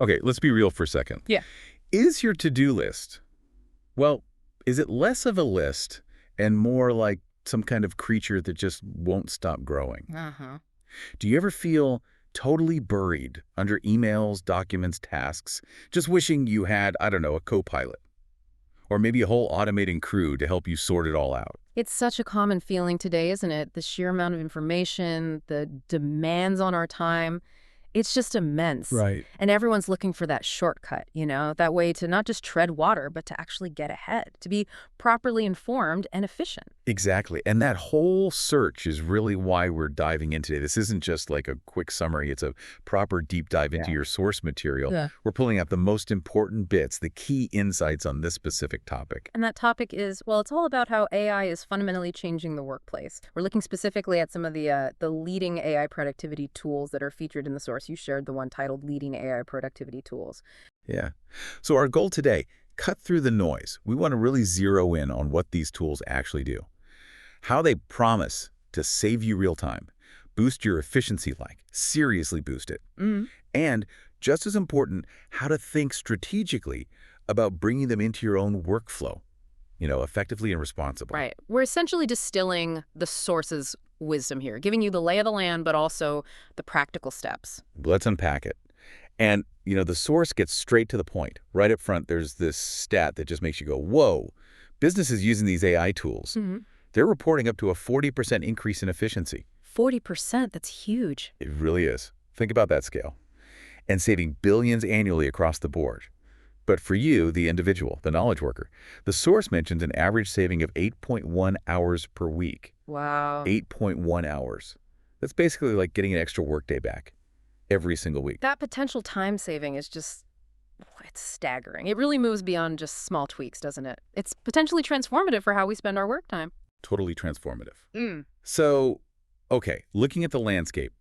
Okay, let's be real for a second. Yeah. Is your to-do list, well, is it less of a list and more like some kind of creature that just won't stop growing? Uh-huh. Do you ever feel totally buried under emails, documents, tasks, just wishing you had, I don't know, a co-pilot? Or maybe a whole automating crew to help you sort it all out? It's such a common feeling today, isn't it? The sheer amount of information, the demands on our time. It's just immense. Right. And everyone's looking for that shortcut, that way to not just tread water, but to actually get ahead, to be properly informed and efficient. Exactly. And that whole search is really why we're diving in today. This isn't just like a quick summary. It's a proper deep dive into your source material. Yeah. We're pulling out the most important bits, the key insights on this specific topic. And that topic is, well, it's all about how AI is fundamentally changing the workplace. We're looking specifically at some of the leading AI productivity tools that are featured in the source. You shared the one titled Leading AI Productivity Tools. Yeah. So our goal today, cut through the noise. We want to really zero in on what these tools actually do. How they promise to save you real time, boost your efficiency seriously boost it. And just as important, how to think strategically about bringing them into your own workflow, effectively and responsibly. Right. We're essentially distilling the source's wisdom here, giving you the lay of the land, but also the practical steps. Let's unpack it. And, the source gets straight to the point. Right up front, there's this stat that just makes you go, whoa. Businesses using these AI tools, they're reporting up to a 40% increase in efficiency. 40%, that's huge. It really is. Think about that scale. And saving billions annually across the board. But for you, the individual, the knowledge worker, the source mentions an average saving of 8.1 hours per week. Wow. 8.1 hours. That's basically like getting an extra workday back every single week. That potential time saving is just, it's staggering. It really moves beyond just small tweaks, doesn't it? It's potentially transformative for how we spend our work time. Totally transformative. So, okay, looking at the landscape,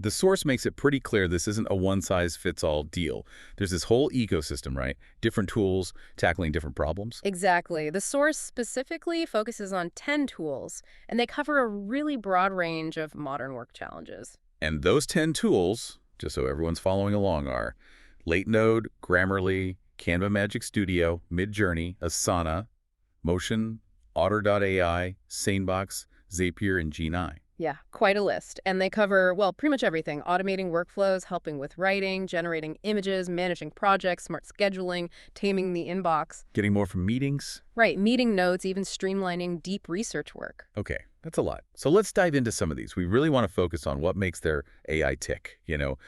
the source makes it pretty clear this isn't a one-size-fits-all deal. There's this whole ecosystem, right? Different tools tackling different problems. Exactly. The source specifically focuses on 10 tools, and they cover a really broad range of modern work challenges. And those 10 tools, just so everyone's following along, are Latenode, Grammarly, Canva Magic Studio, Midjourney, Asana, Motion, Otter.ai, Sanebox, Zapier, and G9. Yeah, quite a list. And they cover, well, pretty much everything. Automating workflows, helping with writing, generating images, managing projects, smart scheduling, taming the inbox. Getting more from meetings? Right, meeting notes, even streamlining deep research work. Okay, that's a lot. So let's dive into some of these. We really want to focus on what makes their AI tick.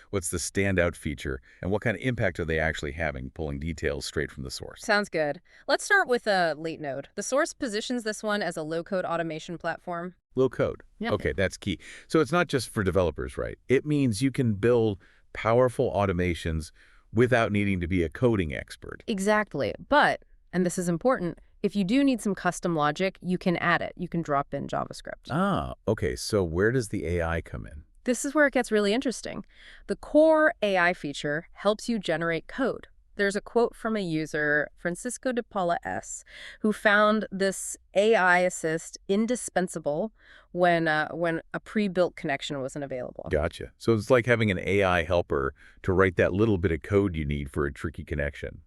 What's the standout feature, and what kind of impact are they actually having, pulling details straight from the source. Sounds good. Let's start with Latenode. The source positions this one as a low-code automation platform. Low code. Yeah. Okay, that's key. So it's not just for developers, right? It means you can build powerful automations without needing to be a coding expert. Exactly. But, and this is important, if you do need some custom logic, you can add it. You can drop in JavaScript. Ah, okay. So where does the AI come in? This is where it gets really interesting. The core AI feature helps you generate code. There's a quote from a user, Francisco de Paula S., who found this AI assist indispensable when a pre-built connection wasn't available. Gotcha. So it's like having an AI helper to write that little bit of code you need for a tricky connection.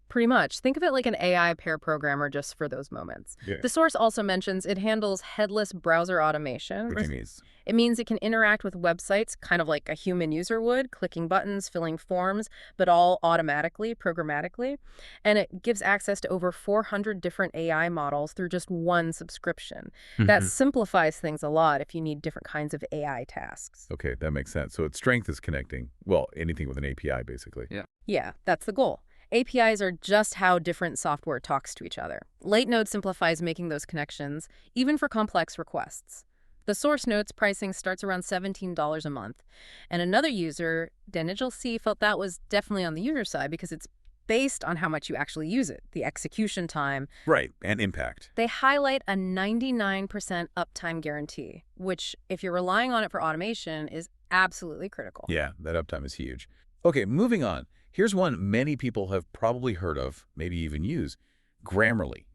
Pretty much. Think of it like an AI pair programmer just for those moments. Yeah. The source also mentions it handles headless browser automation. Which means? It means it can interact with websites kind of like a human user would, clicking buttons, filling forms, but all automatically, programmatically. And it gives access to over 400 different AI models through just one subscription. That simplifies things a lot if you need different kinds of AI tasks. Okay, that makes sense. So its strength is connecting, well, anything with an API, basically. Yeah, that's the goal. APIs are just how different software talks to each other. Latenode simplifies making those connections, even for complex requests. The source notes pricing starts around $17 a month. And another user, Danijel C., felt that was definitely on the user side because it's based on how much you actually use it, the execution time. Right, and impact. They highlight a 99% uptime guarantee, which, if you're relying on it for automation, is absolutely critical. Yeah, that uptime is huge. Okay, moving on. Here's one many people have probably heard of, maybe even use, Grammarly,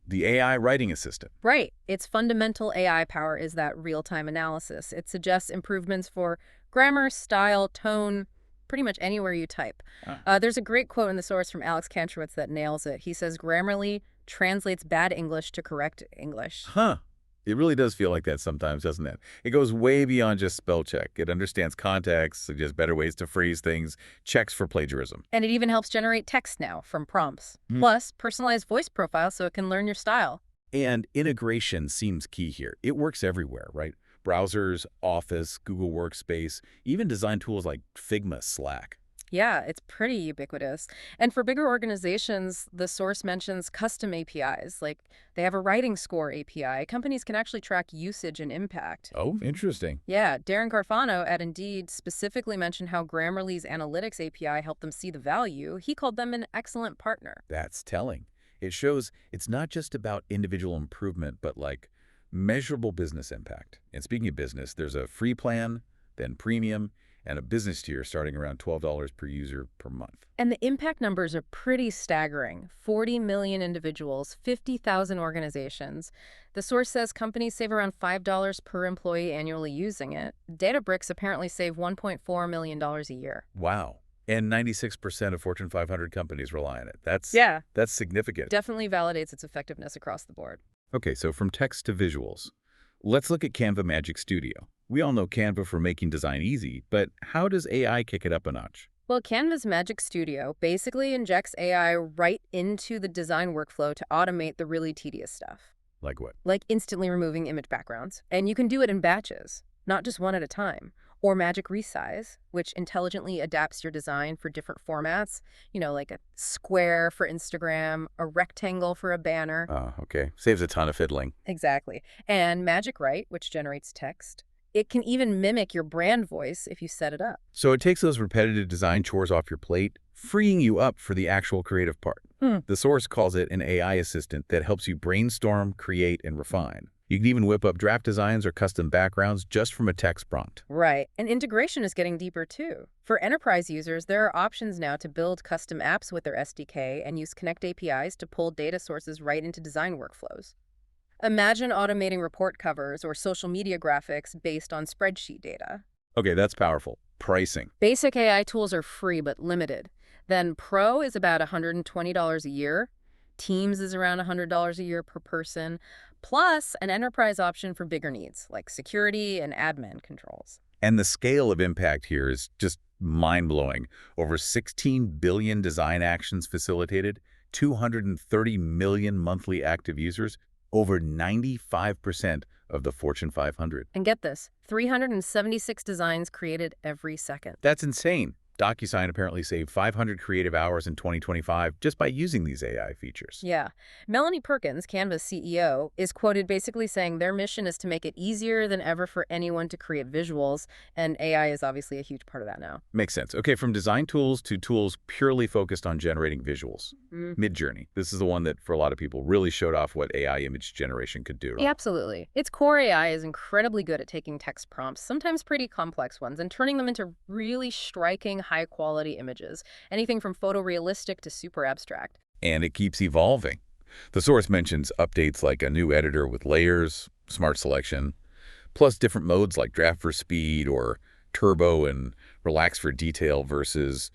the AI writing assistant. Right. Its fundamental AI power is that real-time analysis. It suggests improvements for grammar, style, tone, pretty much anywhere you type. Ah. There's a great quote in the source from Alex Kantrowitz that nails it. He says, Grammarly translates bad English to correct English. Huh. It really does feel like that sometimes, doesn't it? It goes way beyond just spell check. It understands context, suggests better ways to phrase things, checks for plagiarism. And it even helps generate text now from prompts. Hmm. Plus, personalized voice profiles so it can learn your style. And integration seems key here. It works everywhere, right? Browsers, Office, Google Workspace, even design tools like Figma, Slack. Yeah, it's pretty ubiquitous. And for bigger organizations, the source mentions custom APIs, like they have a writing score API. Companies can actually track usage and impact. Oh, interesting. Yeah, Darren Carfano at Indeed specifically mentioned how Grammarly's Analytics API helped them see the value. He called them an excellent partner. That's telling. It shows it's not just about individual improvement, but like measurable business impact. And speaking of business, there's a free plan, then premium, and a business tier starting around $12 per user per month. And the impact numbers are pretty staggering. 40 million individuals, 50,000 organizations. The source says companies save around $5 per employee annually using it. Databricks apparently save $1.4 million a year. Wow. And 96% of Fortune 500 companies rely on it. That's significant. Definitely validates its effectiveness across the board. Okay, so from text to visuals. Let's look at Canva Magic Studio. We all know Canva for making design easy, but how does AI kick it up a notch? Well, Canva's Magic Studio basically injects AI right into the design workflow to automate the really tedious stuff, Like what? like instantly removing image backgrounds. And you can do it in batches, not just one at a time. Or Magic Resize, which intelligently adapts your design for different formats, like a square for Instagram, a rectangle for a banner. Oh, okay. Saves a ton of fiddling. Exactly. And Magic Write, which generates text. It can even mimic your brand voice if you set it up. So it takes those repetitive design chores off your plate, freeing you up for the actual creative part. The source calls it an AI assistant that helps you brainstorm, create, and refine. You can even whip up draft designs or custom backgrounds just from a text prompt. Right. And integration is getting deeper too. For enterprise users, there are options now to build custom apps with their SDK and use Connect APIs to pull data sources right into design workflows. Imagine automating report covers or social media graphics based on spreadsheet data. Okay, that's powerful. Pricing. Basic AI tools are free but limited. Then Pro is about $120 a year. Teams is around $100 a year per person, plus an enterprise option for bigger needs like security and admin controls. And the scale of impact here is just mind-blowing. Over 16 billion design actions facilitated, 230 million monthly active users, over 95% of the Fortune 500. And get this, 376 designs created every second. That's insane. DocuSign apparently saved 500 creative hours in 2025 just by using these AI features. Yeah. Melanie Perkins, Canva's CEO, is quoted basically saying their mission is to make it easier than ever for anyone to create visuals, and AI is obviously a huge part of that now. Makes sense. Okay, from design tools to tools purely focused on generating visuals. Midjourney. This is the one that, for a lot of people, really showed off what AI image generation could do. Yeah, absolutely. Its core AI is incredibly good at taking text prompts, sometimes pretty complex ones, and turning them into really striking, high-quality images, anything from photorealistic to super abstract. And it keeps evolving. The source mentions updates like a new editor with layers, smart selection, plus different modes like draft for speed or turbo and relax for detail versus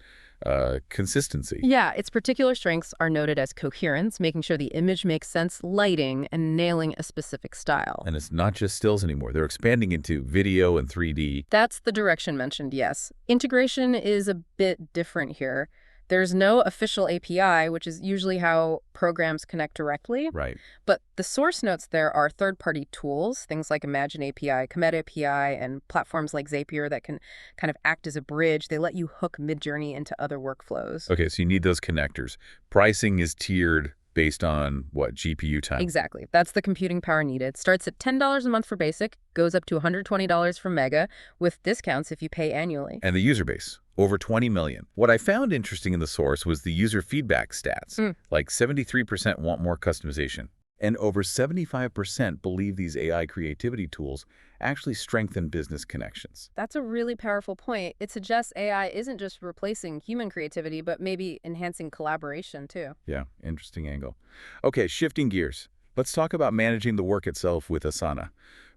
consistency. Yeah, its particular strengths are noted as coherence, making sure the image makes sense, lighting, and nailing a specific style. And it's not just stills anymore. They're expanding into video and 3D. That's the direction mentioned, yes. Integration is a bit different here. There's no official API, which is usually how programs connect directly. Right. But the source notes there are third-party tools, things like Imagine API, Comet API, and platforms like Zapier that can kind of act as a bridge. They let you hook Midjourney into other workflows. Okay, so you need those connectors. Pricing is tiered based on what, GPU time? Exactly. That's the computing power needed. Starts at $10 a month for basic, goes up to $120 for mega, with discounts if you pay annually. And the user base, over 20 million. What I found interesting in the source was the user feedback stats. Like 73% want more customization. And over 75% believe these AI creativity tools actually strengthen business connections. That's a really powerful point. It suggests AI isn't just replacing human creativity, but maybe enhancing collaboration too. Yeah, interesting angle. Okay, shifting gears. Let's talk about managing the work itself with Asana.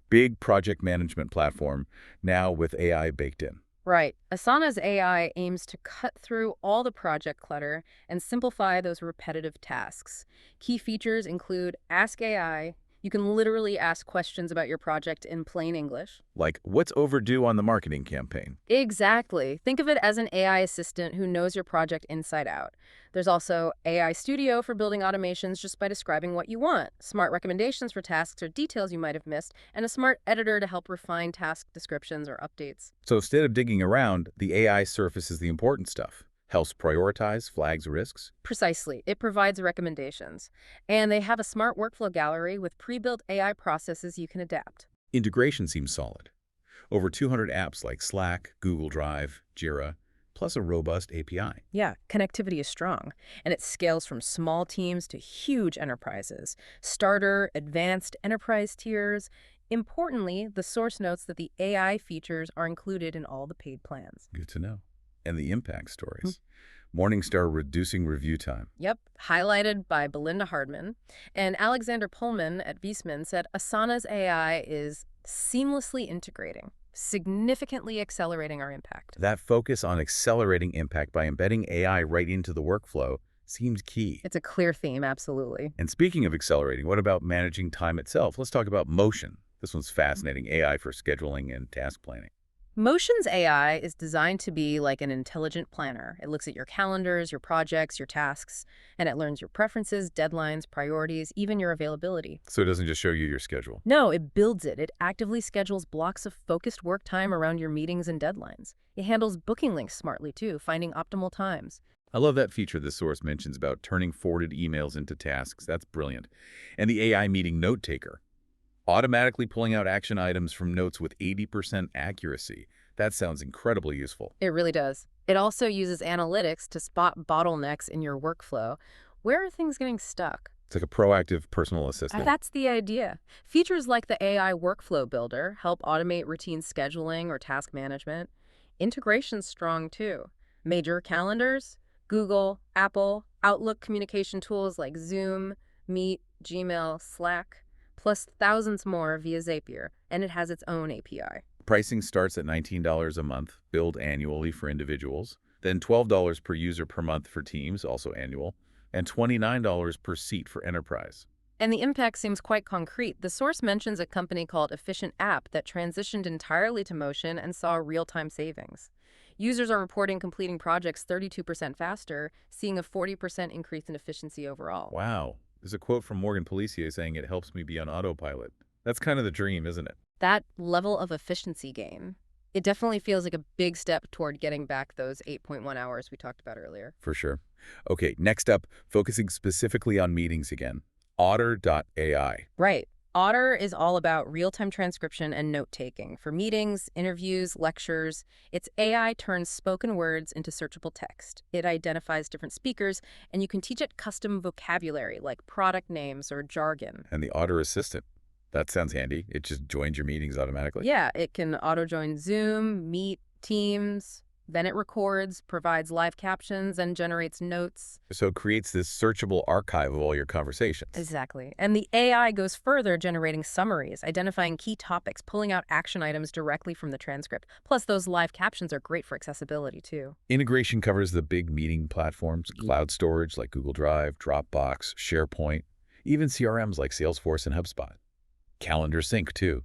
Big project management platform, now with AI baked in. Right. Asana's AI aims to cut through all the project clutter and simplify those repetitive tasks. Key features include Ask AI. You can literally ask questions about your project in plain English. Like, what's overdue on the marketing campaign? Exactly. Think of it as an AI assistant who knows your project inside out. There's also AI Studio for building automations just by describing what you want, smart recommendations for tasks or details you might have missed, and a smart editor to help refine task descriptions or updates. So instead of digging around, the AI surfaces the important stuff, helps prioritize, flags risks. Precisely. It provides recommendations. And they have a smart workflow gallery with pre-built AI processes you can adapt. Integration seems solid. Over 200 apps like Slack, Google Drive, Jira, plus a robust API. Yeah, connectivity is strong, and it scales from small teams to huge enterprises, starter, advanced, enterprise tiers. Importantly, the source notes that the AI features are included in all the paid plans. Good to know. And the impact stories. Morningstar reducing review time. Yep, highlighted by Belinda Hardman. And Alexander Pullman at Viessmann said Asana's AI is seamlessly integrating, significantly accelerating our impact. That focus on accelerating impact by embedding AI right into the workflow seems key. It's a clear theme, absolutely. And speaking of accelerating, what about managing time itself? Let's talk about Motion. This one's fascinating, AI for scheduling and task planning. Motion's AI is designed to be like an intelligent planner. It looks at your calendars, your projects, your tasks, and it learns your preferences, deadlines, priorities, even your availability. So it doesn't just show you your schedule. No, it builds it. It actively schedules blocks of focused work time around your meetings and deadlines. It handles booking links smartly, too, finding optimal times. I love that feature the source mentions about turning forwarded emails into tasks. That's brilliant. And the AI meeting note taker, automatically pulling out action items from notes with 80% accuracy. That sounds incredibly useful. It really does. It also uses analytics to spot bottlenecks in your workflow. Where are things getting stuck? It's like a proactive personal assistant. That's the idea. Features like the AI Workflow Builder help automate routine scheduling or task management. Integration's strong, too. Major calendars, Google, Apple, Outlook communication tools like Zoom, Meet, Gmail, Slack, plus thousands more via Zapier, and it has its own API. Pricing starts at $19 a month, billed annually for individuals, then $12 per user per month for teams, also annual, and $29 per seat for enterprise. And the impact seems quite concrete. The source mentions a company called Efficient App that transitioned entirely to Motion and saw real-time savings. Users are reporting completing projects 32% faster, seeing a 40% increase in efficiency overall. Wow. There's a quote from Morgan Policier saying it helps me be on autopilot. That's kind of the dream, isn't it? That level of efficiency gain, it definitely feels like a big step toward getting back those 8.1 hours we talked about earlier. For sure. Okay, next up, focusing specifically on meetings again. Otter.ai. Right. Otter is all about real-time transcription and note-taking for meetings, interviews, lectures. Its AI turns spoken words into searchable text. It identifies different speakers, and you can teach it custom vocabulary like product names or jargon. And the Otter Assistant. That sounds handy. It just joins your meetings automatically. Yeah, it can auto-join Zoom, Meet, Teams. Then it records, provides live captions, and generates notes. So it creates this searchable archive of all your conversations. Exactly. And the AI goes further, generating summaries, identifying key topics, pulling out action items directly from the transcript. Plus, those live captions are great for accessibility, too. Integration covers the big meeting platforms, cloud storage like Google Drive, Dropbox, SharePoint, even CRMs like Salesforce and HubSpot. Calendar sync, too.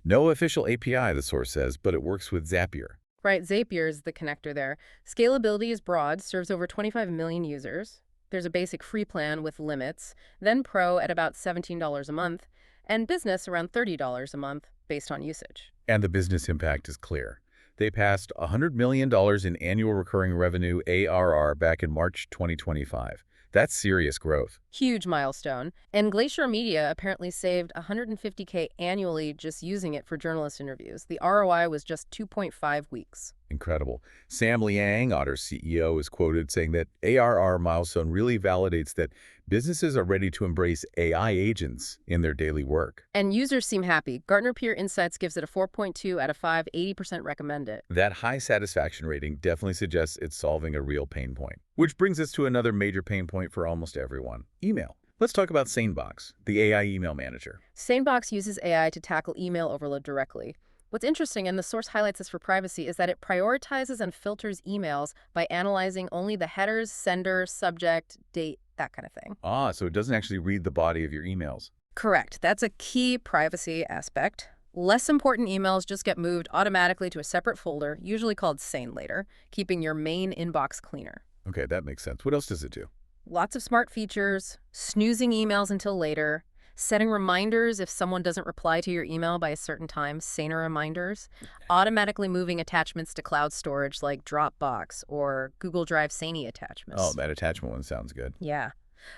No official API, the source says, but it works with Zapier. Right, Zapier is the connector there. Scalability is broad, serves over 25 million users. There's a basic free plan with limits, then Pro at about $17 a month, and Business around $30 a month based on usage. And the business impact is clear. They passed $100 million in annual recurring revenue ARR back in March 2025. That's serious growth. Huge milestone. And Glacier Media apparently saved $150K annually just using it for journalist interviews. The ROI was just 2.5 weeks. Incredible. Sam Liang, Otter's CEO, is quoted saying that ARR milestone really validates that businesses are ready to embrace AI agents in their daily work. And users seem happy. Gartner Peer Insights gives it a 4.2 out of 5, 80% recommend it. That high satisfaction rating definitely suggests it's solving a real pain point. Which brings us to another major pain point for almost everyone: email. Let's talk about SaneBox, the AI email manager. SaneBox uses AI to tackle email overload directly. What's interesting, and the source highlights this for privacy, is that it prioritizes and filters emails by analyzing only the headers, sender, subject, date, that kind of thing. Ah, so it doesn't actually read the body of your emails. Correct. That's a key privacy aspect. Less important emails just get moved automatically to a separate folder, usually called Sane Later, keeping your main inbox cleaner. Okay, that makes sense. What else does it do? Lots of smart features, snoozing emails until later, setting reminders if someone doesn't reply to your email by a certain time, Saner reminders, automatically moving attachments to cloud storage like Dropbox or Google Drive Sane attachments. Oh, that attachment one sounds good. Yeah.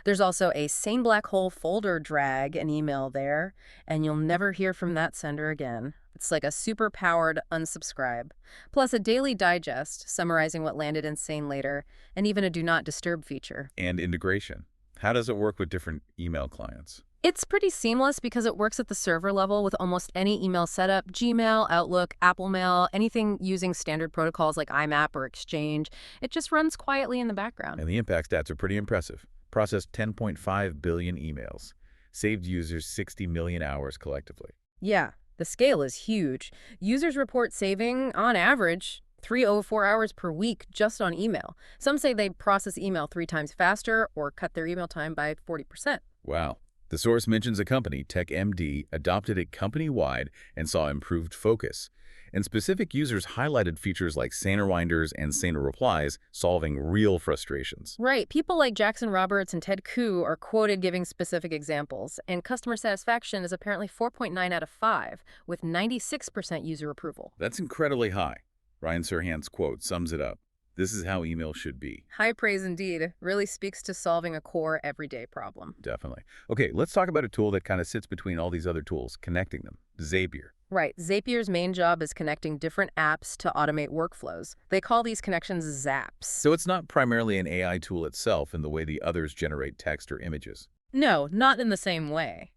There's also a Sane Black Hole folder drag an email there, and you'll never hear from that sender again. It's like a super-powered unsubscribe. Plus a daily digest summarizing what landed in Sane Later, and even a Do Not Disturb feature. And integration. How does it work with different email clients? It's pretty seamless because it works at the server level with almost any email setup, Gmail, Outlook, Apple Mail, anything using standard protocols like IMAP or Exchange. It just runs quietly in the background. And the impact stats are pretty impressive. Processed 10.5 billion emails. Saved users 60 million hours collectively. Yeah, the scale is huge. Users report saving, on average, 304 hours per week just on email. Some say they process email 3 times faster or cut their email time by 40%. Wow. The source mentions a company, TechMD, adopted it company-wide and saw improved focus. And specific users highlighted features like Saner Reminders and Saner Replies, solving real frustrations. Right. People like Jackson Roberts and Ted Koo are quoted giving specific examples, and customer satisfaction is apparently 4.9 out of 5, with 96% user approval. That's incredibly high. Ryan Serhant's quote sums it up. This is how email should be. High praise indeed. Really speaks to solving a core everyday problem. Definitely. Okay, let's talk about a tool that kind of sits between all these other tools, connecting them. Zapier. Right. Zapier's main job is connecting different apps to automate workflows. They call these connections zaps. So it's not primarily an AI tool itself in the way the others generate text or images. No, not in the same way.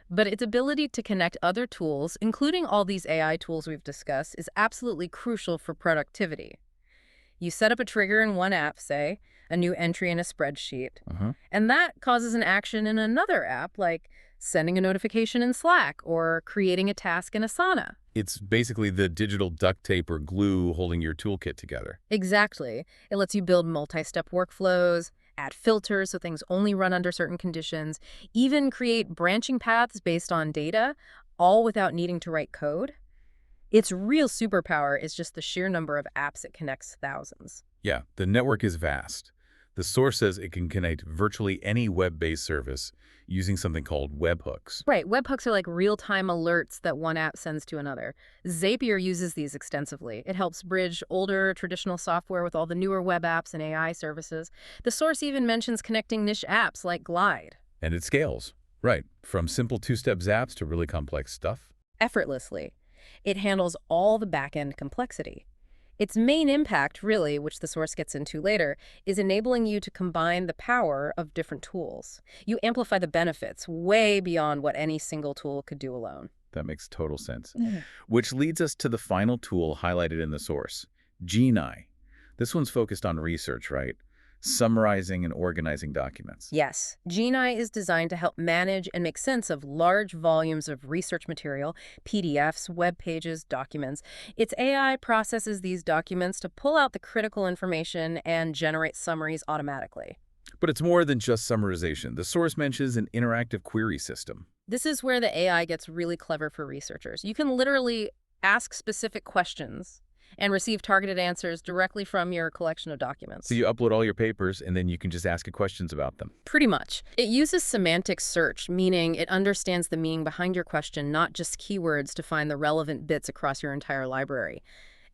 But its ability to connect other tools, including all these AI tools we've discussed, is absolutely crucial for productivity. You set up a trigger in one app, say, a new entry in a spreadsheet, and that causes an action in another app, like sending a notification in Slack or creating a task in Asana. It's basically the digital duct tape or glue holding your toolkit together. Exactly. It lets you build multi-step workflows, add filters so things only run under certain conditions, even create branching paths based on data, all without needing to write code. Its real superpower is just the sheer number of apps it connects thousands. Yeah, the network is vast. The source says it can connect virtually any web-based service using something called webhooks. Right, webhooks are like real-time alerts that one app sends to another. Zapier uses these extensively. It helps bridge older, traditional software with all the newer web apps and AI services. The source even mentions connecting niche apps like Glide. And it scales. Right, from simple two-step zaps to really complex stuff. Effortlessly. It handles all the back-end complexity. Its main impact, really, which the source gets into later, is enabling you to combine the power of different tools. You amplify the benefits way beyond what any single tool could do alone. That makes total sense. Which leads us to the final tool highlighted in the source, Genii. This one's focused on research, right? Summarizing and organizing documents. Yes, Genii is designed to help manage and make sense of large volumes of research material, PDFs, web pages, documents. Its AI processes these documents to pull out the critical information and generate summaries automatically. But it's more than just summarization. The source mentions an interactive query system. This is where the AI gets really clever for researchers. You can literally ask specific questions and receive targeted answers directly from your collection of documents. So you upload all your papers, and then you can just ask it questions about them. Pretty much. It uses semantic search, meaning it understands the meaning behind your question, not just keywords to find the relevant bits across your entire library.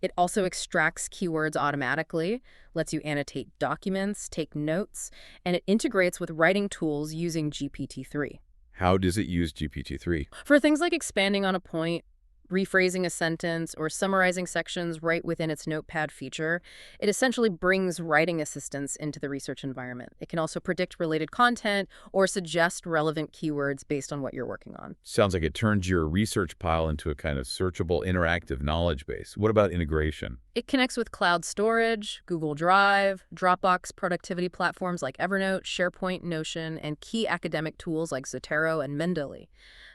It also extracts keywords automatically, lets you annotate documents, take notes, and it integrates with writing tools using GPT-3. How does it use GPT-3? For things like expanding on a point, rephrasing a sentence, or summarizing sections right within its notepad feature, it essentially brings writing assistance into the research environment. It can also predict related content or suggest relevant keywords based on what you're working on. Sounds like it turns your research pile into a kind of searchable, interactive knowledge base. What about integration? It connects with cloud storage, Google Drive, Dropbox productivity platforms like Evernote, SharePoint, Notion, and key academic tools like Zotero and Mendeley.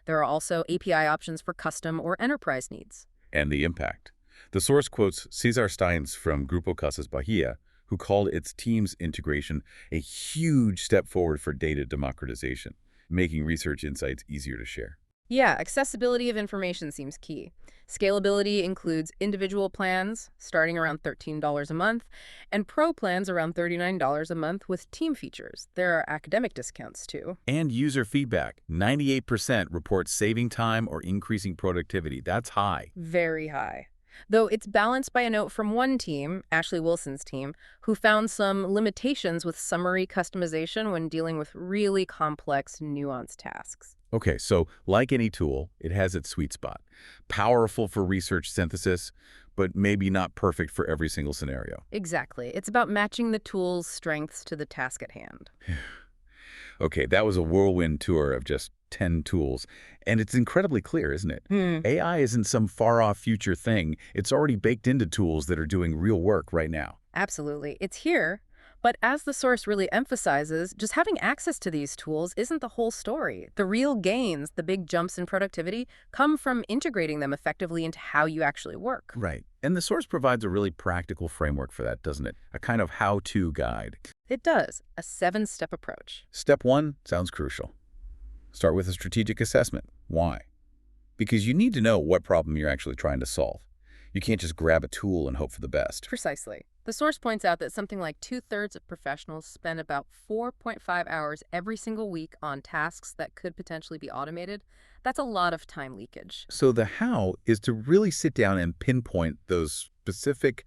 There are also API options for custom or enterprise needs. and the impact. The source quotes Cesar Steins from Grupo Casas Bahia, who called its team's integration a huge step forward for data democratization, making research insights easier to share. Yeah, accessibility of information seems key. Scalability includes individual plans starting around $13 a month and pro plans around $39 a month with team features. There are academic discounts too. And user feedback. 98% report saving time or increasing productivity. That's high. Very high. Though it's balanced by a note from one team, Ashley Wilson's team, who found some limitations with summary customization when dealing with really complex, nuanced tasks. Okay, so like any tool, it has its sweet spot. Powerful for research synthesis, but maybe not perfect for every single scenario. Exactly. It's about matching the tool's strengths to the task at hand. Okay, that was a whirlwind tour of just 10 tools. And it's incredibly clear, isn't it? AI isn't some far-off future thing. It's already baked into tools that are doing real work right now. Absolutely. It's here. But as the source really emphasizes, just having access to these tools isn't the whole story. The real gains, the big jumps in productivity, come from integrating them effectively into how you actually work. Right. And the source provides a really practical framework for that, doesn't it? A kind of how-to guide. It does. A 7-step approach. Step 1 sounds crucial. Start with a strategic assessment. Why? Because you need to know what problem you're actually trying to solve. You can't just grab a tool and hope for the best. Precisely. The source points out that something like 2/3 of professionals spend about 4.5 hours every single week on tasks that could potentially be automated. That's a lot of time leakage. So the how is to really sit down and pinpoint those specific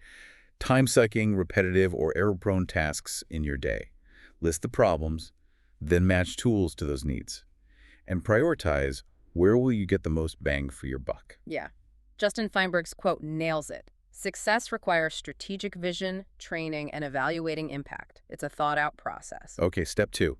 time-sucking, repetitive, or error-prone tasks in your day. List the problems, then match tools to those needs. And prioritize where will you get the most bang for your buck. Yeah. Justin Feinberg's quote nails it. Success requires strategic vision, training, and evaluating impact. It's a thought-out process. Okay, step 2.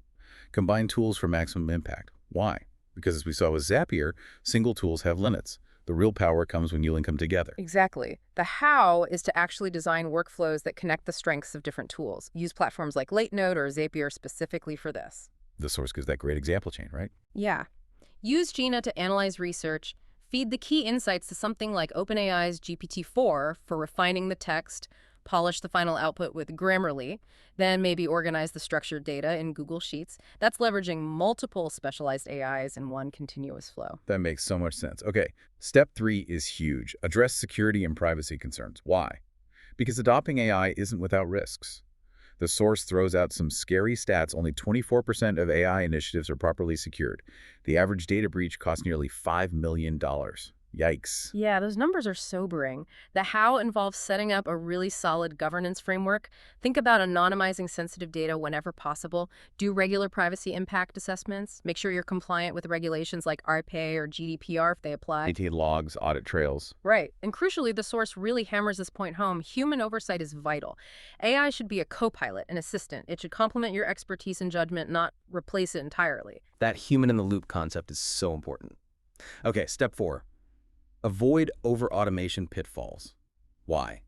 Combine tools for maximum impact. Why? Because as we saw with Zapier, single tools have limits. The real power comes when you link them together. Exactly. The how is to actually design workflows that connect the strengths of different tools. Use platforms like Latenode or Zapier specifically for this. The source gives that great example chain, right? Yeah. Use Gina to analyze research. Feed the key insights to something like OpenAI's GPT-4 for refining the text, polish the final output with Grammarly, then maybe organize the structured data in Google Sheets. That's leveraging multiple specialized AIs in one continuous flow. That makes so much sense. Okay, step 3 is huge. Address security and privacy concerns. Why? Because adopting AI isn't without risks. The source throws out some scary stats. Only 24% of AI initiatives are properly secured. The average data breach costs nearly $5 million. Yikes. Yeah, those numbers are sobering. The how involves setting up a really solid governance framework. Think about anonymizing sensitive data whenever possible. Do regular privacy impact assessments. Make sure you're compliant with regulations like RPA or GDPR if they apply. Maintain logs, audit trails. Right. And crucially, the source really hammers this point home. Human oversight is vital. AI should be a co-pilot, an assistant. It should complement your expertise and judgment, not replace it entirely. That human-in-the-loop concept is so important. Okay, step 4. Avoid over-automation pitfalls. Why?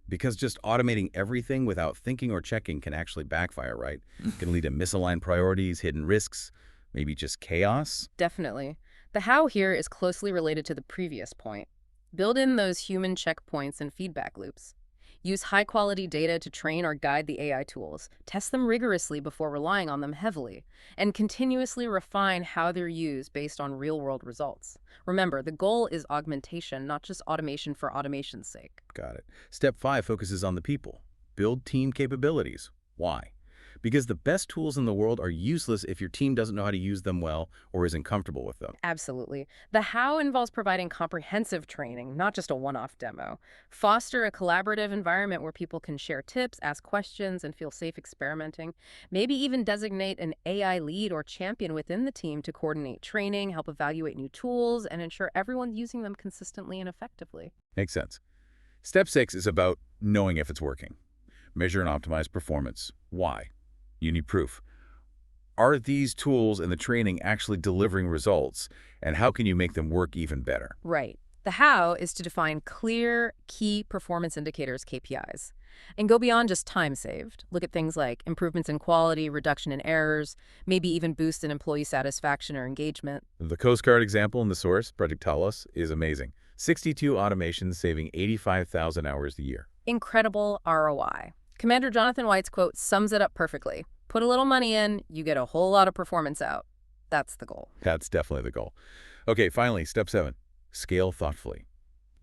Because just automating everything without thinking or checking can actually backfire, right? It can lead to misaligned priorities, hidden risks, maybe just chaos. Definitely. The how here is closely related to the previous point. Build in those human checkpoints and feedback loops. Use high-quality data to train or guide the AI tools. Test them rigorously before relying on them heavily. And continuously refine how they're used based on real-world results. Remember, the goal is augmentation, not just automation for automation's sake. Got it. Step 5 focuses on the people. Build team capabilities. Why? Because the best tools in the world are useless if your team doesn't know how to use them well or isn't comfortable with them. Absolutely. The how involves providing comprehensive training, not just a one-off demo. Foster a collaborative environment where people can share tips, ask questions, and feel safe experimenting. Maybe even designate an AI lead or champion within the team to coordinate training, help evaluate new tools, and ensure everyone's using them consistently and effectively. Makes sense. Step 6 is about knowing if it's working. Measure and optimize performance. Why? You need proof. Are these tools and the training actually delivering results, and how can you make them work even better? Right. The how is to define clear, key performance indicators, KPIs, and go beyond just time saved. Look at things like improvements in quality, reduction in errors, maybe even boost in employee satisfaction or engagement. The Coast Guard example in the source, Project Talos, is amazing. 62 automations saving 85,000 hours a year. Incredible ROI. Commander Jonathan White's quote sums it up perfectly. Put a little money in, you get a whole lot of performance out. That's the goal. That's definitely the goal. Okay, finally, step 7. Scale thoughtfully.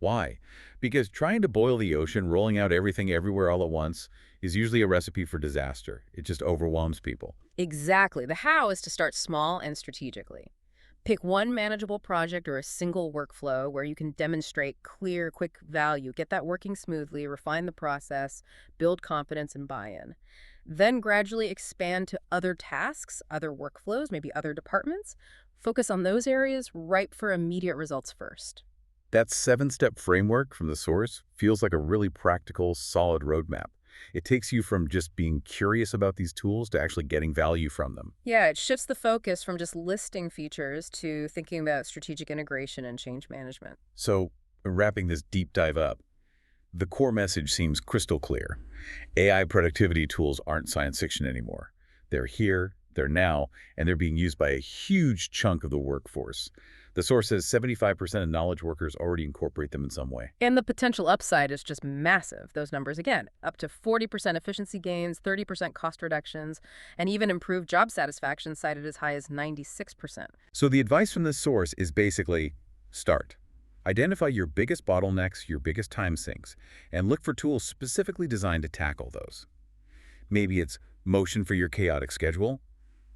Why? Because trying to boil the ocean, rolling out everything everywhere all at once, is usually a recipe for disaster. It just overwhelms people. Exactly. The how is to start small and strategically. Pick one manageable project or a single workflow where you can demonstrate clear, quick value, get that working smoothly, refine the process, build confidence and buy-in. Then gradually expand to other tasks, other workflows, maybe other departments. Focus on those areas ripe for immediate results first. That 7-step framework from the source feels like a really practical, solid roadmap. It takes you from just being curious about these tools to actually getting value from them. Yeah, it shifts the focus from just listing features to thinking about strategic integration and change management. So, wrapping this deep dive up, the core message seems crystal clear. AI productivity tools aren't science fiction anymore. They're here, they're now, and they're being used by a huge chunk of the workforce. The source says 75% of knowledge workers already incorporate them in some way. And the potential upside is just massive. Those numbers, again, up to 40% efficiency gains, 30% cost reductions, and even improved job satisfaction cited as high as 96%. So the advice from this source is basically, start. Identify your biggest bottlenecks, your biggest time sinks, and look for tools specifically designed to tackle those. Maybe it's Motion for your chaotic schedule,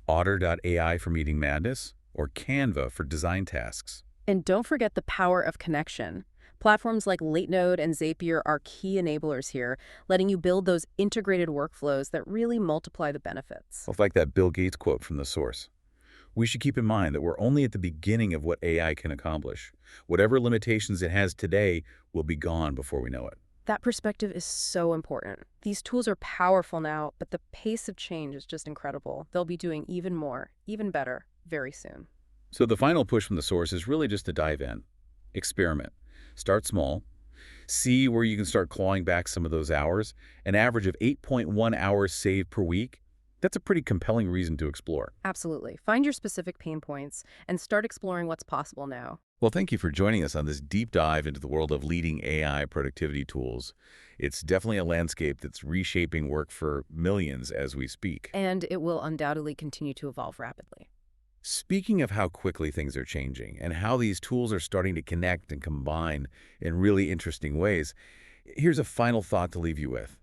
Otter.ai for meeting madness, or Canva for design tasks. And don't forget the power of connection. Platforms like Latenode and Zapier are key enablers here, letting you build those integrated workflows that really multiply the benefits. Well, like that Bill Gates quote from the source. We should keep in mind that we're only at the beginning of what AI can accomplish. Whatever limitations it has today will be gone before we know it. That perspective is so important. These tools are powerful now, but the pace of change is just incredible. They'll be doing even more, even better, very soon. So the final push from the source is really just to dive in. Experiment. Start small. See where you can start clawing back some of those hours. An average of 8.1 hours saved per week. That's a pretty compelling reason to explore. Absolutely. Find your specific pain points and start exploring what's possible now. Well, thank you for joining us on this deep dive into the world of leading AI productivity tools. It's definitely a landscape that's reshaping work for millions as we speak. And it will undoubtedly continue to evolve rapidly. Speaking of how quickly things are changing and how these tools are starting to connect and combine in really interesting ways, here's a final thought to leave you with.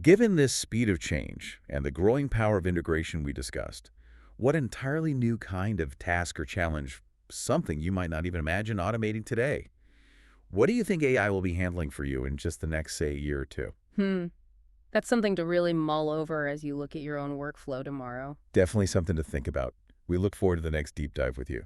Given this speed of change and the growing power of integration we discussed, what entirely new kind of task or challenge, something you might not even imagine automating today? What do you think AI will be handling for you in just the next, say, year or two? That's something to really mull over as you look at your own workflow tomorrow. Definitely something to think about. We look forward to the next deep dive with you.